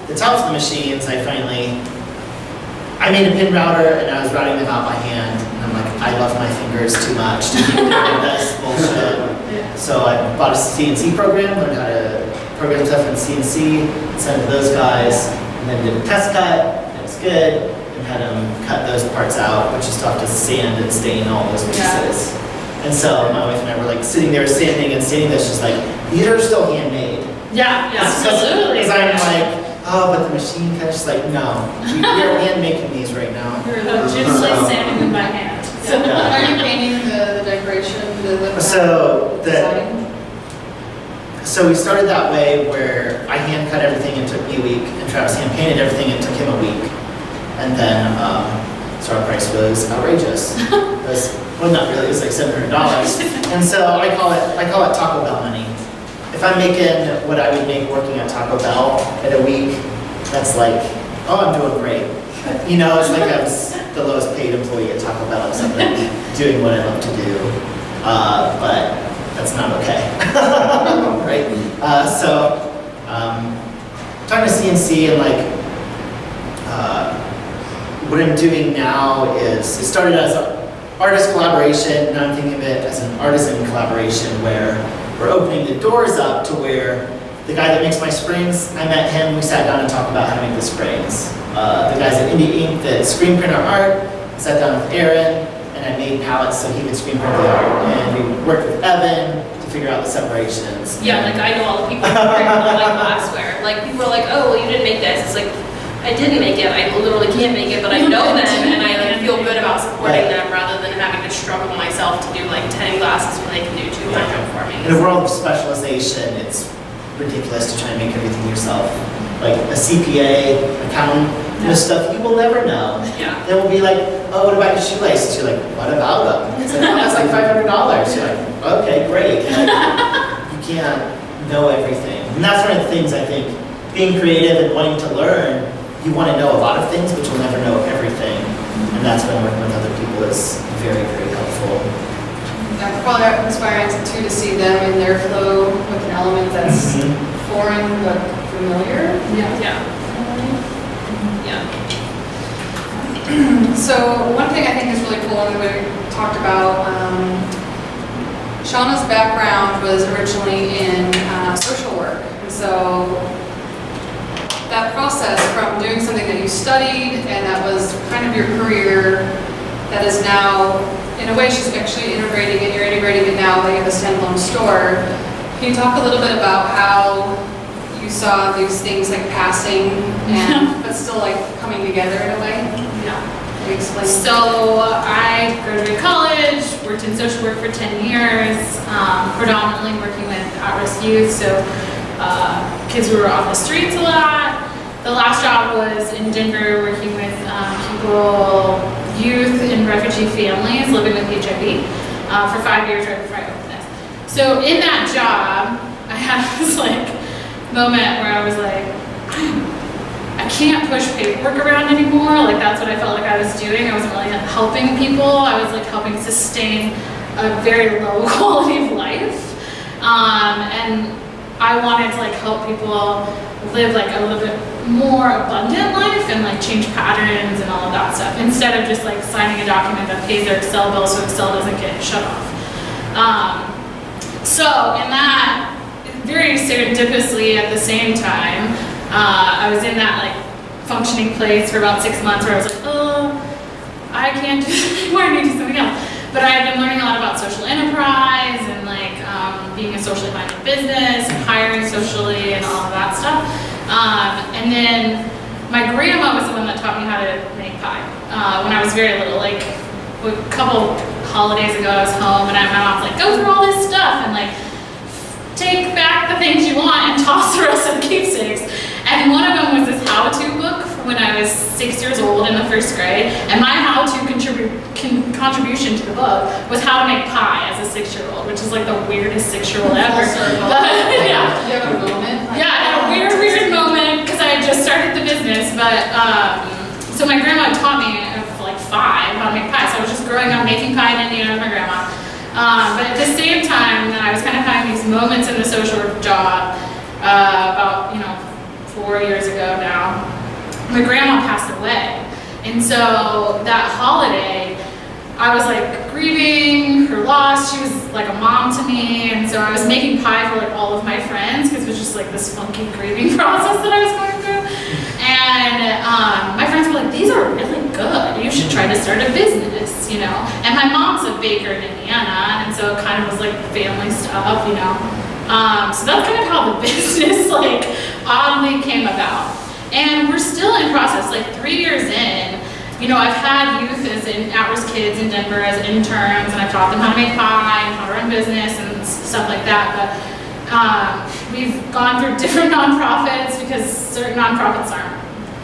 The tops of the machines, I made a pin router and I was routing them out by hand. And I'm like, I love my fingers too much to keep doing this bullshit. Yeah. So I bought a CNC program, learned how to program stuff in CNC, sent it to those guys, and then did a test cut, and it was good, and had them cut those parts out, which is tough to sand and stain all those pieces. And so my wife and I were like sitting there sanding and staining this, just like, these are still handmade. Yeah, absolutely. Because I'm like, oh, but the machine kind of just like, no, we are hand making these right now. We're legitimately sanding them by hand. So are you painting the decoration, the So so we started that way where I hand cut everything and it took me a week, and Travis hand painted everything and it took him a week. And then, so our price was outrageous. It was, well, not really, it was like $700. And so I call it Taco Bell money. If I'm making what I would make working at Taco Bell in a week, that's like, oh, I'm doing great. You know, it's like I was the lowest paid employee at Taco Bell, except I'm doing what I love to do. But that's not okay, right? Talking to CNC and like, what I'm doing now is, it started as an artist collaboration, now I'm thinking of it as an artisan collaboration where we're opening the doors up to where the guy that makes my springs, I met him, we sat down and talked about how to make the springs. The guys at Indie Ink that screen print our art, I sat down with Aaron, and I made palettes so he could screen print the art. And we worked with Evan to figure out the separations. Yeah, like I know all the people who print like glassware. Like people are like, oh, well, you didn't make this. It's like, I didn't make it. I literally can't make it, but I know them, and I like feel good about supporting them rather than having to struggle myself to do like 10 glasses when they can do 200 for me. In a world of specialization, it's ridiculous to try and make everything yourself. Like a CPA, accountant, this stuff you will never know. Yeah. They will be like, oh, what about your shoelaces? You're like, what about them? It's like, oh, that's like $500. You're like, okay, great. Like, you can't know everything. And that's one of the things I think, being creative and wanting to learn, you want to know a lot of things, but you'll never know everything. And that's when working with other people is very, very helpful. That's probably inspiring too, to see them in their flow with an element that's foreign but familiar. Yeah. So one thing I think is really cool, and we talked about, Shauna's background was originally in social work. And so that process from doing something that you studied and that was kind of your career, that is now, in a way, she's actually integrating it, you're integrating it now, they have a standalone store. Can you talk a little bit about how you saw these things like passing and but still like coming together in a way? Yeah. Can you explain? So I graduated college, worked in social work for 10 years, predominantly working with at-risk youth, so kids who were on the streets a lot. The last job was in Denver working with youth and refugee families living with HIV for 5 years right before I opened this. So in that job, I had this like moment where I was like, I can't push paperwork around anymore. Like that's what I felt like I was doing. I wasn't really helping people. I was like helping sustain a very low quality of life. And I wanted to like help people live like a little bit more abundant life and like change patterns and all of that stuff instead of just like signing a document that pays their Excel bill so Excel doesn't get shut off. So in that, very serendipitously at the same time, I was in that like functioning place for about 6 months where I was like, oh, I can't do this anymore, I need to do something else. But I had been learning a lot about social enterprise and like being a socially minded business and hiring socially and all of that stuff. And then my grandma was the one that taught me how to make pie when I was very little. Like a couple holidays ago, I was home and my mom's like, go through all this stuff and like take back the things you want and toss the rest of the keepsakes. And one of them was this how-to book from when I was 6 years old in the first grade. And my how-to contribution to the book was how to make pie as a 6-year-old, which is like the weirdest 6-year-old ever. But, yeah. Did you have a moment? Yeah, I had a weird moment because I had just started the business. But so my grandma taught me at like 5 how to make pie. So I was just growing up making pie in Indiana with my grandma. But at the same time, I was kind of having these moments in the social work job about 4 years ago now. My grandma passed away, and so that holiday, I was like grieving her loss. She was like a mom to me, and so I was making pie for like all of my friends because it was just just like this funky grieving process that I was going through. And my friends were like, these are really good. You should try to start a business, you know? And my mom's a baker in Indiana, and so it kind of was like family stuff, you know? So that's kind of how the business like oddly came about. And we're still in process, like 3 years in. You know, I've had youth as at-risk kids in Denver as interns, and I've taught them how to make pie and how to run business and stuff like that. But we've gone through different nonprofits because certain nonprofits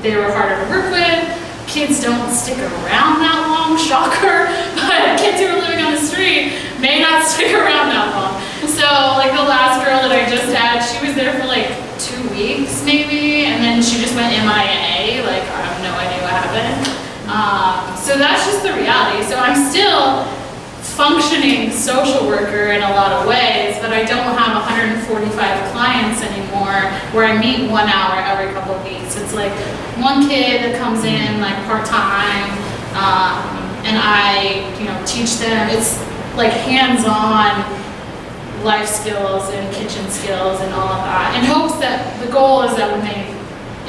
they were harder to work with. Kids don't stick around that long, shocker. But kids who are living on the street may not stick around that long. So, like the last girl that I just had, she was there for like 2 weeks maybe, and then she just went MIA. Like, I have no idea what happened. So that's just the reality. So I'm still functioning social worker in a lot of ways, but I don't have 145 clients anymore where I meet 1 hour every couple of weeks. It's like one kid that comes in like part-time, and I, you know, teach them. It's like hands-on life skills and kitchen skills and all of that, in hopes that the goal is that when they,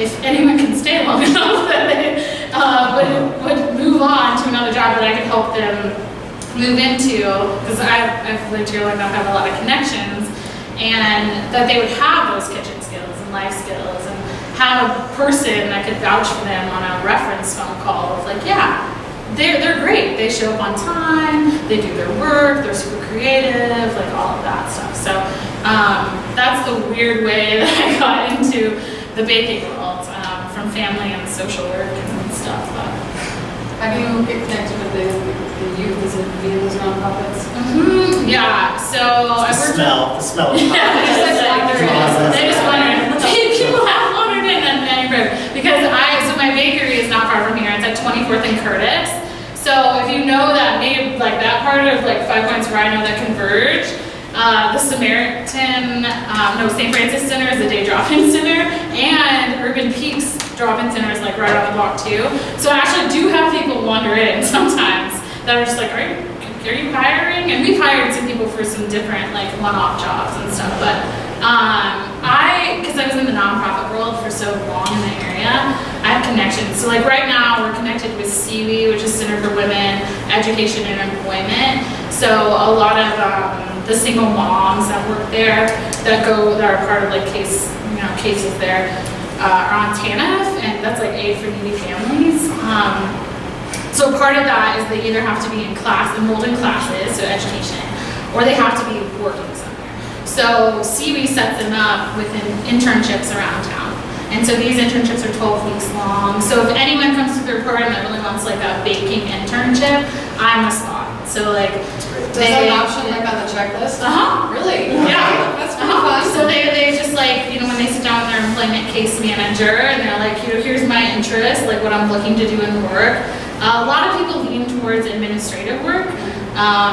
if anyone can stay long enough, that they would move on to another job that I could help them move into, because I've lived here long enough, I have a lot of connections, and that they would have those kitchen skills and life skills and have a person that could vouch for them on a reference phone call of like, yeah, they're great, they show up on time, they do their work, they're super creative, like all of that stuff. So that's the weird way that I got into the baking world, from family and social work and stuff. But. How do you get connected with the youth? Is it via those nonprofits? Yeah, so I worked. The smell of Yeah, they just wondered. People have wondered in any group because so my bakery is not far from here. It's at 24th and Curtis. So if you know that like that part of like 5 Points where I know that converge, the St. Francis Center is the day drop-in center, and Urban Peaks drop-in center is like right on the block too. So I actually do have people wander in sometimes that are just like, are you hiring? And we've hired some people for some different like one-off jobs and stuff. But because I was in the nonprofit world for so long in the area, I have connections. So like right now we're connected with CWE, which is Center for Women, Education and Employment. So a lot of the single moms that work there that are part of like cases there are on TANF, and that's like aid for needy families. So part of that is they either have to be enrolled in classes, so education, or they have to be working somewhere. So CWE sets them up with internships around town. And so these internships are 12 weeks long. So if anyone comes through their program that really wants like a baking internship, I'm a spot. So like, Is that an option like on the checklist? Really? Yeah. That's pretty fun. So they just like, you know, when they sit down with their employment case manager and they're like, you know, here's my interest, like what I'm looking to do in work. A lot of people lean towards administrative work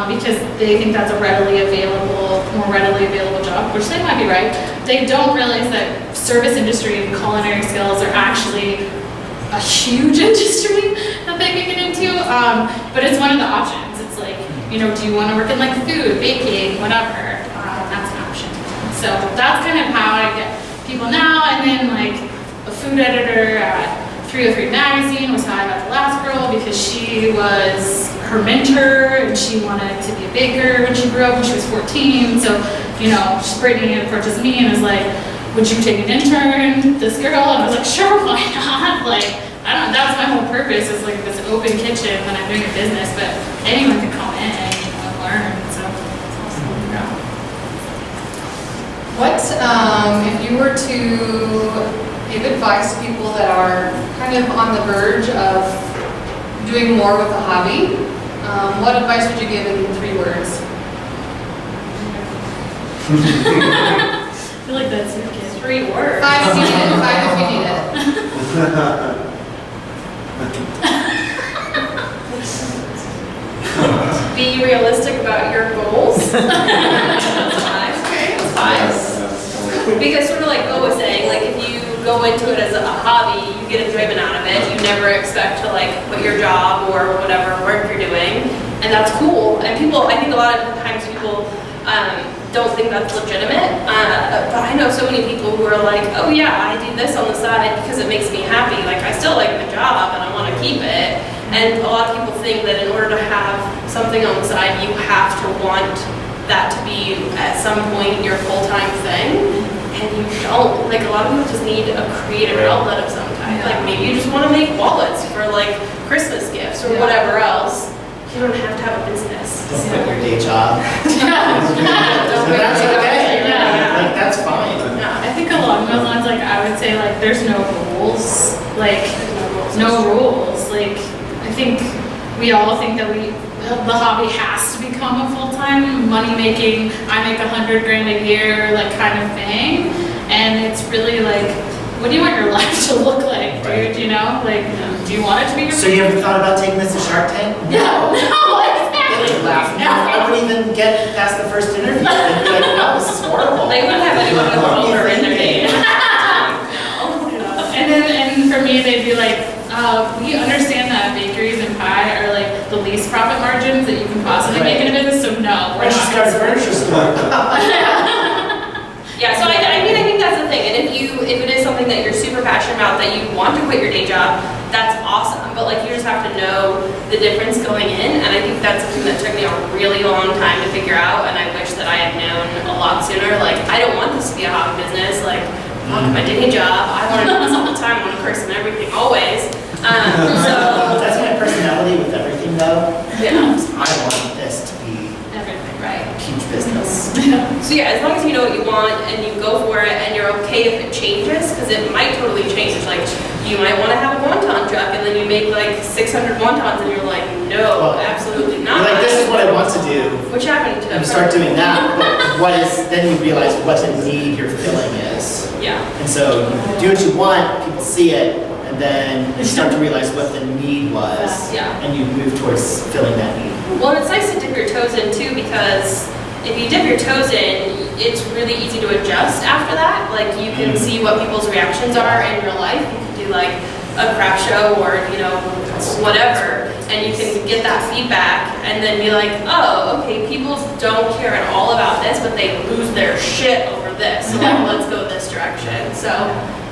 because they think that's a more readily available job, which they might be right. They don't realize that service industry and culinary skills are actually a huge industry that they can get into, but it's one of the options. It's like, you know, do you want to work in like food, baking, whatever? That's an option. So that's kind of how I get people now. And then like a food editor at 303 Magazine was how I got the last girl, because she was her mentor and she wanted to be a baker when she grew up when she was 14. So, you know, Brittany approaches me and is like, would you take an intern, this girl? And I was like, sure, why not? Like, that's my whole purpose, is like this open kitchen when I'm doing a business, but anyone can come in and, you know, learn. So it's awesome. Yeah. What, if you were to give advice to people that are kind of on the verge of doing more with a hobby, what advice would you give in 3 words? I feel like that's your kid. 3 words. 5 if you need it. 5 if you need it. Be realistic about your goals. Okay, that's 5. Because sort of like Bo was saying, like if you go into it as a hobby, you get enjoyment out of it. You never expect to like quit your job or whatever work you're doing, and that's cool. And people, I think a lot of times people don't think that's legitimate. But I know so many people who are like, oh yeah, I do this on the side because it makes me happy. Like I still like my job and I want to keep it. And a lot of people think that in order to have something on the side, you have to want that to be at some point your full-time thing. And you don't. Like a lot of people just need a creative outlet of some kind. Like maybe you just want to make wallets for like Christmas gifts or whatever else. You don't have to have a business. Don't quit your day job. Don't quit That's your okay. day job. Like that's fine. I think along those lines, like I would say, like there's no rules. Like no rules. Like I think we all think that the hobby has to become a full-time money-making, I make $100 grand a year, like kind of thing. And it's really like, what do you want your life to look like, dude? Right. You know, like, do you want it to be your? So you ever thought about taking this to Shark Tank? No, exactly. They would laugh. I wouldn't even get past the first interview. They'd be like, no, this is horrible. They wouldn't have anyone with What are you over in their thinking? name. And for me, they'd be like, we understand that bakeries and pie are like the least profit margins that you can possibly make in a business, so no, we're Why don't you not. start a furniture store? Yeah, so I mean, I think that's the thing. And if it is something that you're super passionate about, that you want to quit your day job, that's awesome. But like, you just have to know the difference going in. And I think that's something that took me a really long time to figure out. And I wish that I had known a lot sooner. Like, I don't want this to be a hobby business. Like, fuck my day job. I want to do this all the time. I want to curse and everything, always. So That's my personality with everything though. yeah. I want this to be Everything, Right. a huge business. So yeah, as long as you know what you want and you go for it and you're okay if it changes, because it might totally change. Like you might want to have a wonton truck and then you make like 600 wontons and you're like, no, Well, absolutely You're not. like, this is what I want to do. Which happened to You start doing that, but what is, then you realize what the need you're filling is. Yeah. And so you do what you want, people see it, and then you start to realize what the need was. Yeah. And you move towards filling that need. Well, it's nice to dip your toes in too, because if you dip your toes in, it's really easy to adjust after that. Like you can see what people's reactions are in your life. You can do like a craft show or, you know, whatever, and you can get that feedback and then be like, oh, okay, people don't care at all about this, but they lose their shit over this. So like, let's go this direction. So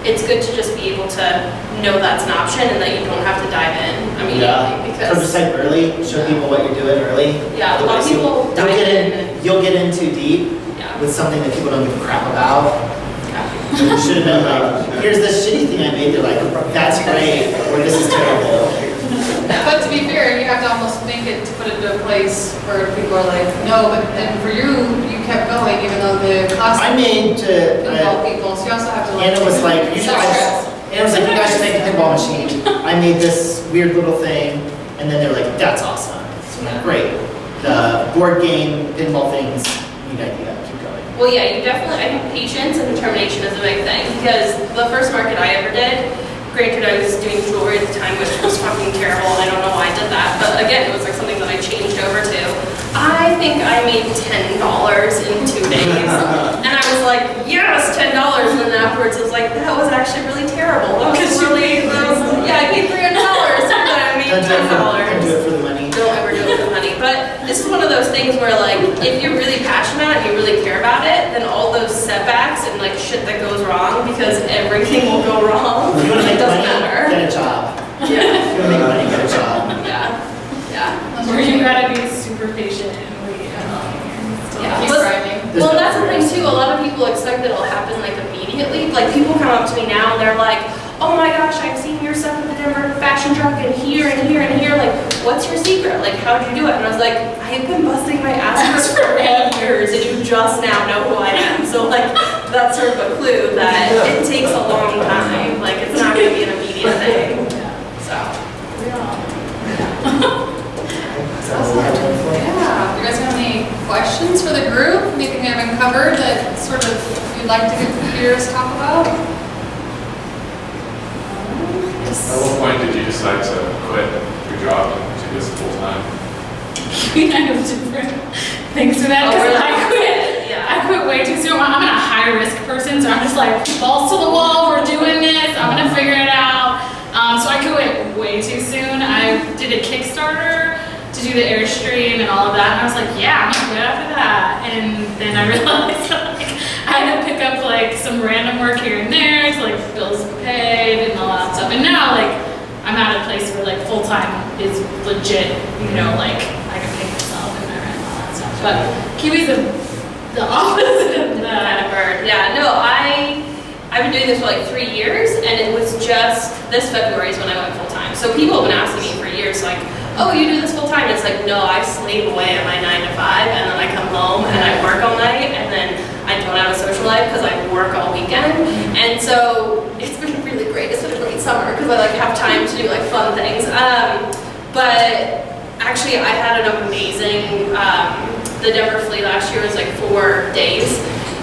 it's good to just be able to know that's an option and that you don't have to dive in immediately So just because like early, show people what you're doing early. yeah, a lot of people You'll dive get in. you'll get in too deep Yeah. with something that people don't give a crap about. Yeah. You should have been like, here's this shitty thing I made. They're like, that's great, or this is terrible. But to be fair, you have to almost make it to put it into a place where people are like, no, but then for you, you kept going even though the cost I made to, involve people, so you also have to like. Anna was like, you guys, Anna was like, you guys should make a pinball machine. I made this weird little thing, and then they're like, that's awesome. So I'm like, great. The board game pinball things, neat idea, keep going. Well, yeah, you definitely, I think patience and determination is a big thing because the first market I ever did, granted I was doing jewelry at the time, which was fucking terrible, and I don't know why I did that, but again, it was like something that I changed over to. I think I made $10 in 2 days, and I was like, yes, $10, and then afterwards I was like, that was actually really terrible. That was really, yeah, I paid $300, but I made Don't $10. do it for the money. Don't ever do it for money. But this is one of those things where like, if you're really passionate and you really care about it, then all those setbacks and like shit that goes wrong, because everything will go wrong, If you want to it make doesn't money, matter. get a job. Yeah, If you want to make money, get a job. yeah. Or you gotta be super patient and wait. Yeah. Keep Well, driving. Well, that's the thing too, a lot of people expect that it'll happen like immediately. Like people come up to me now and they're like, oh my gosh, I've seen your stuff at the Denver Fashion Truck and here and here and here. Like, what's your secret? Like, how did you do it? And I was like, I've been busting my ass for 8 years and you just now know who I am. So like, that's sort of a clue that it takes a long time. Like, it's not gonna be an immediate thing. So. Yeah, you guys have any questions for the group? Anything we haven't covered that sort of you'd like to hear us talk about? At what point did you decide to quit your job and do this full time? We kind of different things for that, because I quit. Yeah. I quit way too soon. I'm a high risk person, so I'm just like, balls to the wall, we're doing this, I'm gonna figure it out. So I quit way too soon. I did a Kickstarter to do the Airstream and all of that, and I was like, yeah, I'm gonna quit after that. And then I realized up like some random work here and there to like bills paid and all that stuff. And now like I'm at a place where like full time is legit, you know, like I can pay myself and my rent and all that stuff. But Kiwi's the opposite of that. Kind of bird. Yeah, no, I've been doing this for like 3 years, and it was just this February is when I went full time. So people have been asking me for years, like, oh, you do this full time? It's like, no, I slave away at my 9 to 5, and then I come home and I work all night, and then I don't have a social life because I work all weekend. And so it's been really great. It's been a great summer because I like have time to do like fun things. But actually, I had an amazing. The Denver Flea last year was like 4 days,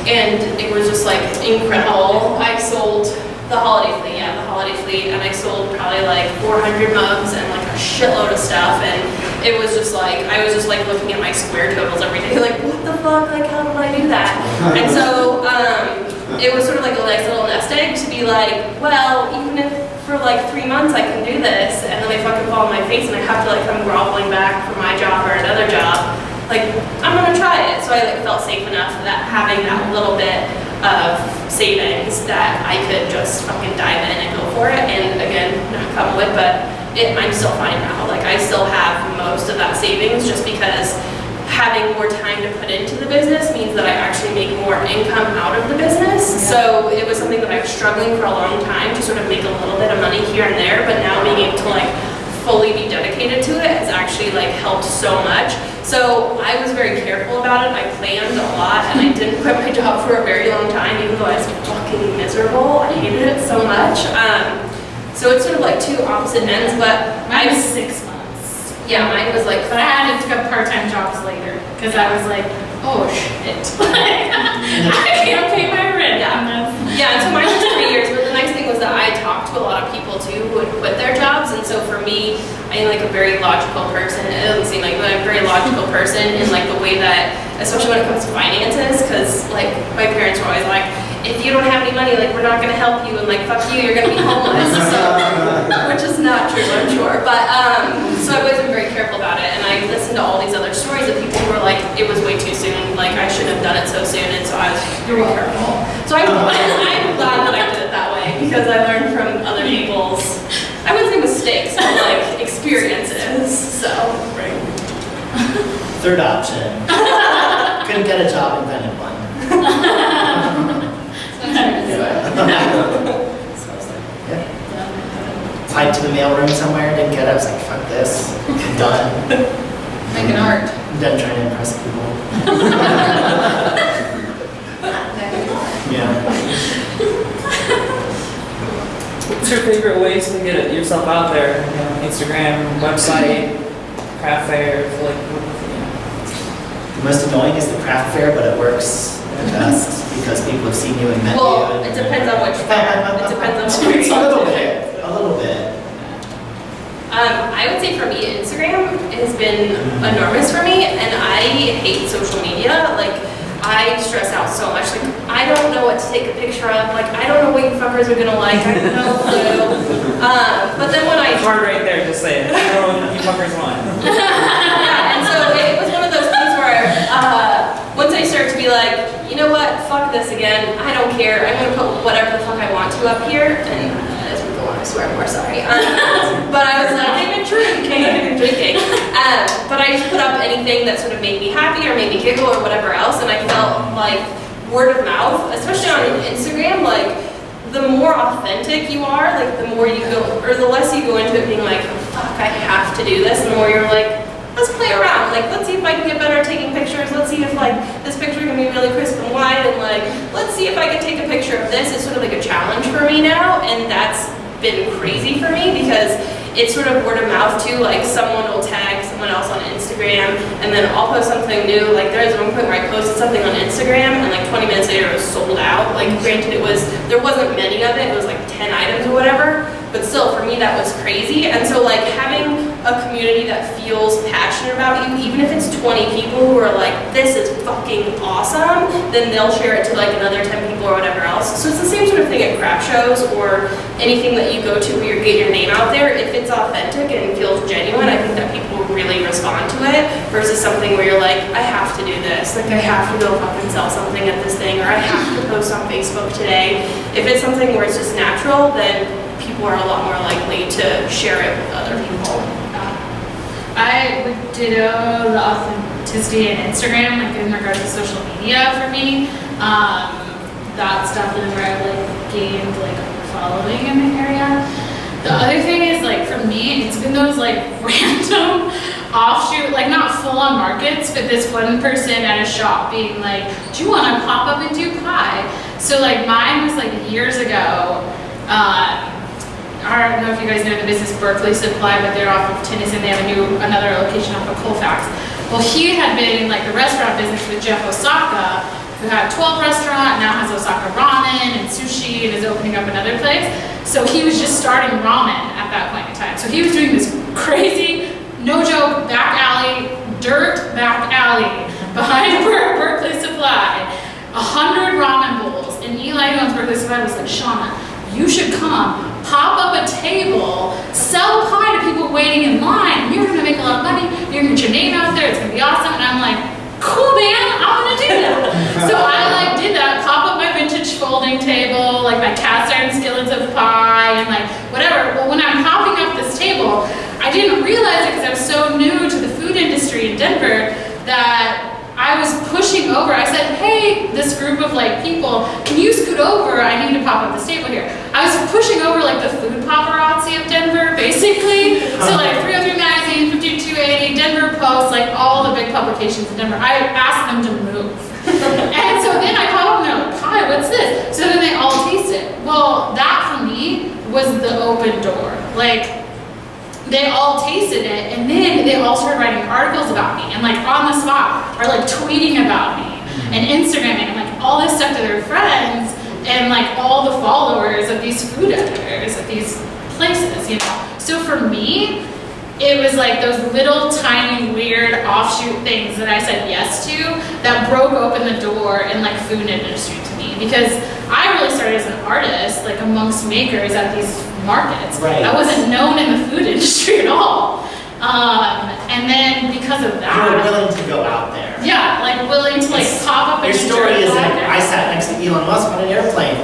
and it was just like incredible. I sold the holiday flea, and I sold probably like 400 mugs and like a shitload of stuff, and it was just like, I was just like looking at my square totals every day, like, what the fuck, like, how did I do that? And so, it was sort of like a nice little nest egg to be like, well, even if for like 3 months I can do this, and then I fucking fall on my face and I have to like come groveling back for my job or another job, like, I'm gonna try it. So I like felt safe enough that having that little bit of savings that I could just fucking dive in and go for it. And again, not come with, but I'm still fine now. Like, I still have most of that savings just because having more time to put into the business means that I actually make more income out of the business. So it was something that I was struggling for a long time to sort of make a little bit of money here and there, but now being able to like fully be dedicated to it has actually like helped so much. So I was very careful about it. I planned a lot, and I didn't quit my job for a very long time, even though I was fucking miserable. I hated it so much. So it's sort of like two opposite ends, but Mine was 6 months. yeah, mine was like, But I had to take part-time jobs later because I was like, oh shit, I can't pay my rent. Yeah. And that's- yeah, and so mine was 3 years, but the nice thing was that I talked to a lot of people too who had quit their jobs, and so for me, I'm like a very logical person. It doesn't seem like, but I'm a very logical person in like the way that, especially when it comes to finances, because like my parents were always like, if you don't have any money, like we're not gonna help you, and like fuck you, you're gonna be homeless. So, which is not true, I'm sure. But so I've always been very careful about it, and I listened to all these other stories of people who were like, it was way too soon, like I shouldn't have done it so soon, and so I was very careful. So I'm glad that I did it that way because I learned from other people's, I wouldn't say mistakes, but like experiences. So. Right. Third option. Couldn't get a job, invented one. So I was like, yeah. Applied to the mailroom somewhere, didn't get it. I was like, fuck this. I'm done. Making art. I'm done trying to impress people. Yeah. What's your favorite ways to get yourself out there? You know, Instagram, website, craft fair, like, The most annoying is the craft fair, but it works the best because people have seen you and met you. Well, it depends on which fair. It depends on which It's a little bit. A little bit. I would say for me, Instagram has been enormous for me, and I hate social media. Like, I stress out so much. Like, I don't know what to take a picture of. Like, I don't know what you fuckers are gonna like. I have no clue. But then when I it's hard right there, just say it. I don't know what you fuckers want. yeah, and so it was one of those things where once I started to be like, you know what, fuck this again. I don't care. I'm gonna put whatever the fuck I want to up here. And as we go on, I swear more. Sorry. But I was like, I've been drinking. But I just put up anything that sort of made me happy or made me giggle or whatever else, and I felt like word of mouth, especially on Instagram, like the more authentic you are, like the more you go, or the less you go into it being like, fuck, I have to do this, and the more you're like, let's play around, like let's see if I can get better at taking pictures, let's see if like this picture can be really crisp and wide, and like let's see if I can take a picture of this. It's sort of like a challenge for me now, and that's been crazy for me because it's sort of word of mouth too. Like someone will tag someone else on Instagram, and then I'll post something new. Like there was one point where I posted something on Instagram, and like 20 minutes later it was sold out. Like granted, there wasn't many of it. It was like 10 items or whatever. But still, for me, that was crazy. And so like having a community that feels passionate about you, even if it's 20 people who are like, this is fucking awesome, then they'll share it to like another 10 people or whatever else. So it's the same sort of thing at craft shows or anything that you go to where you get your name out there. If it's authentic and feels genuine, I think that people really respond to it versus something where you're like, I have to do this, like I have to go fucking sell something at this thing, or I have to post on Facebook today. If it's something where it's just natural, then people are a lot more likely to share it with other people. I would ditto the authenticity in Instagram, like in regards to social media for me. That's definitely where I like gained like a following in the area. The other thing is like for me, it's been those like random offshoot, like not full on markets, but this one person at a shop being like, do you want to pop up and do pie? So like mine was like years ago. I don't know if you guys know the business Berkeley Supply, but they're off of Tennyson. They have another location off of Colfax. Well, he had been in like the restaurant business with Jeff Osaka, who had 12 restaurant, now has Osaka Ramen and sushi, and is opening up another place. So he was just starting ramen at that point in time. So he was doing this crazy, no joke, back alley, dirt back alley behind Berkeley Supply, 100 ramen bowls. And Eli owns Berkeley Supply was like, Shauna, you should come, pop up a table, sell pie to people waiting in line, and you're gonna make a lot of money, you're gonna get your name out there, it's gonna be awesome. And I'm like, cool man, I'm gonna do that. So I like did that, pop up my vintage folding table, like my cast iron skillets of pie, and like whatever. Well, when I'm popping up this table, I didn't realize it because I was so new to the food industry in Denver that I was pushing over. I said, hey, this group of like people, can you scoot over? I need to pop up this table here. I was pushing over like the food paparazzi of Denver, basically. So like 303 Magazine, 5280, Denver Post, like all the big publications in Denver. I asked them to move. And so then I pop up and they're like, hi, what's this? So then they all taste it. Well, that for me was the open door. Like, they all tasted it, and then they all started writing articles about me, and like on the spot, are like tweeting about me, and Instagramming, and like all this stuff to their friends, and like all the followers of these food editors at these places, you know. So for me, it was like those little tiny weird offshoot things that I said yes to that broke open the door in like food industry to me, because I really started as an artist, like amongst makers at these markets. Right. I wasn't known in the food industry at all. And then because of that, You were willing to go out there. yeah, like willing to like pop up Your and story do isn't, it. I sat next to Elon Musk on an airplane.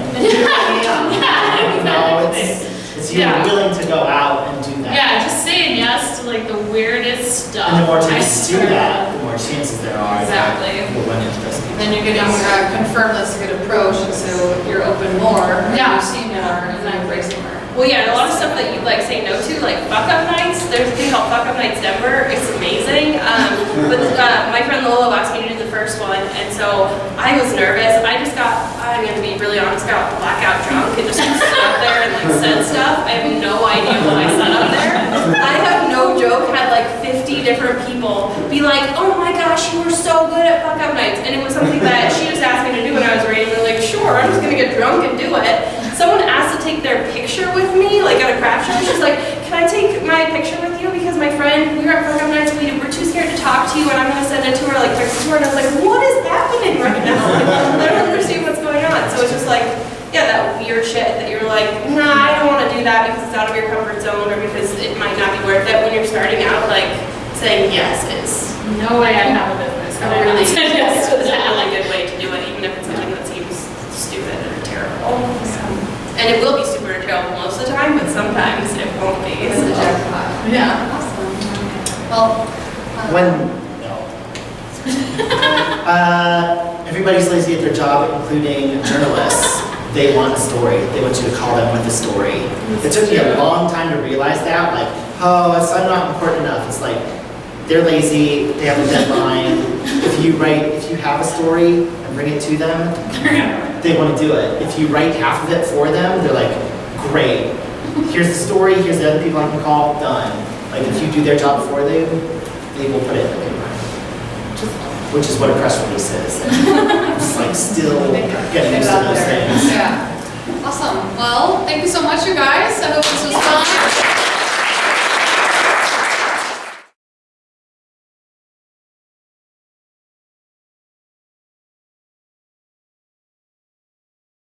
No, it's you Yeah. willing to go out and do that. Yeah, just saying yes to like the weirdest stuff. And the more I chances you do swear. that, the more chances there are Exactly. that you'll run into those people. Then you're getting confirmed that's a good approach, and so you're open more, and Yeah. you see more, and then embrace more. Well, yeah, and a lot of stuff that you like say no to, like fuck up nights. There's a thing called Fuck Up Nights Denver. It's amazing. But my friend Lola asked me to do the first one, and so I was nervous. I'm gonna be really honest, got blackout drunk and just stood up there and like said stuff. I have no idea what I said up there. I have no joke, had like 50 different people be like, oh my gosh, you were so good at Fuck Up Nights. And it was something that she just asked me to do, and I was randomly like, sure, I'm just gonna get drunk and do it. Someone asked to take their picture with me, like at a craft show. She's like, can I take my picture with you? Because my friend, we were at Fuck Up Nights, we were too scared to talk to you, and I'm gonna send it to her, like text it to her. And I was like, what is happening right now? I don't understand what's going on. So it's just like, yeah, that weird shit that you're like, nah, I don't want to do that because it's out of your comfort zone or because it might not be worth it. When you're starting out, like saying yes is No way I have a business. a really, it's a really good way to do it, even if it's something that seems stupid or terrible. And it will be super terrible most of the time, but sometimes it won't be. It's a jackpot. Yeah. Awesome. Well, Everybody's lazy at their job, including journalists. They want a story. They want you to call them with a story. It took me a long time to realize that. Like, oh, I'm not important enough. It's like, they're lazy, they have a deadline. If you have a story and bring it to them, they want to do it. If you write half of it for them, they're like, great. Here's the story, here's the other people I can call, done. Like if you do their job for them, they will put it in the paper. Which is what a press release is. Just like still getting used to those things. yeah. Awesome. Well, thank you so much, you guys. I hope this was fun.